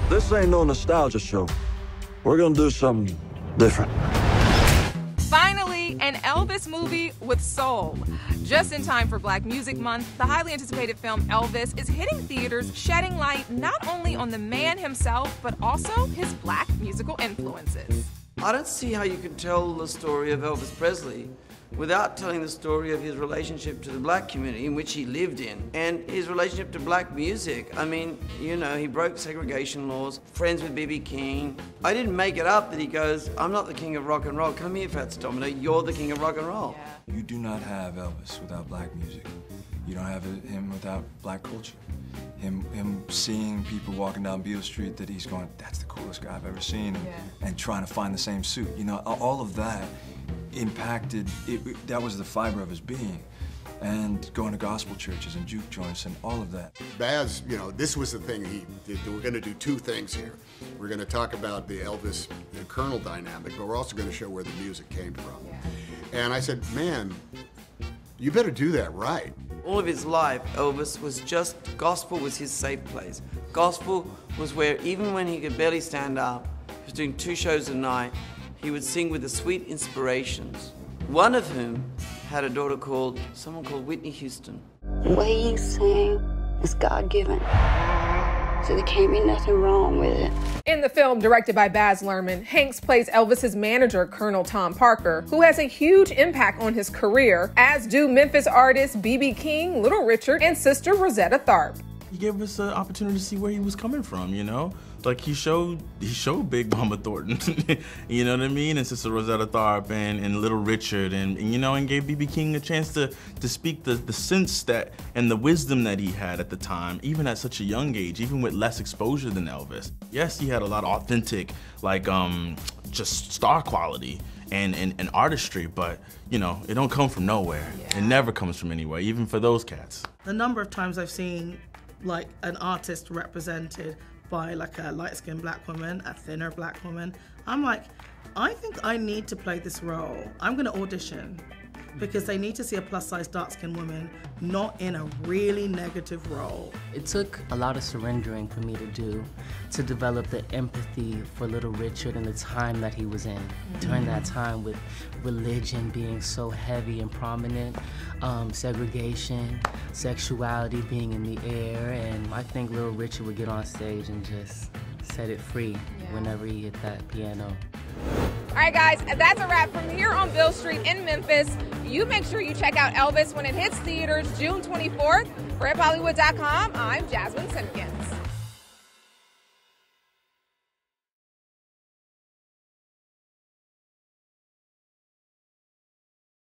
This ain't no nostalgia show. We're gonna do something different. Finally, an Elvis movie with soul. Just in time for Black Music Month, the highly anticipated film Elvis is hitting theaters, shedding light not only on the man himself, but also his Black musical influences. I don't see how you can tell the story of Elvis Presley without telling the story of his relationship to the Black community in which he lived in, and his relationship to Black music. I mean, you know, he broke segregation laws, friends with B.B. King. I didn't make it up that he goes, I'm not the king of rock and roll. Come here, Fats Domino, you're the king of rock and roll. Yeah. You do not have Elvis without Black music. You don't have him without Black culture. Him seeing people walking down Beale Street that he's going, that's the coolest guy I've ever seen, and trying to find the same suit. You know, all of that impacted, that was the fiber of his being. And going to gospel churches and juke joints and all of that. Baz, you know, this was the thing he did. We're going to do two things here. We're going to talk about the Elvis and Colonel dynamic, but we're also going to show where the music came from. Yeah. And I said, man, you better do that right. All of his life, Elvis was just, gospel was his safe place. Gospel was where even when he could barely stand up, he was doing 2 shows a night, he would sing with the sweet inspirations. One of whom had a daughter called, someone called Whitney Houston. The way you sing is God-given, so there can't be nothing wrong with it. In the film, directed by Baz Luhrmann, Hanks plays Elvis's manager, Colonel Tom Parker, who has a huge impact on his career, as do Memphis artists B.B. King, Little Richard, and Sister Rosetta Tharpe. He gave us an opportunity to see where he was coming from, you know? Like he showed Big Mama Thornton, you know what I mean? And Sister Rosetta Tharpe and Little Richard and you know, and gave B.B. King a chance to speak the sense that and the wisdom that he had at the time, even at such a young age, even with less exposure than Elvis. Yes, he had a lot of authentic, like just star quality and artistry, but you know, it don't come from nowhere. Yeah. It never comes from anywhere, even for those cats. The number of times I've seen like an artist represented by like a light-skinned Black woman, a thinner Black woman, I'm like, I think I need to play this role. I'm gonna audition because they need to see a plus-size dark-skinned woman not in a really negative role. It took a lot of surrendering for me to do, to develop the empathy for Little Richard and the time that he was in. During that time with religion being so heavy and prominent, segregation, sexuality being in the air, and I think Little Richard would get on stage and just set it free whenever he hit that piano. All right, guys, that's a wrap from here on Beale Street in Memphis. You make sure you check out Elvis when it hits theaters June 24th. For HipHollywood.com, I'm Jasmine Simpkins.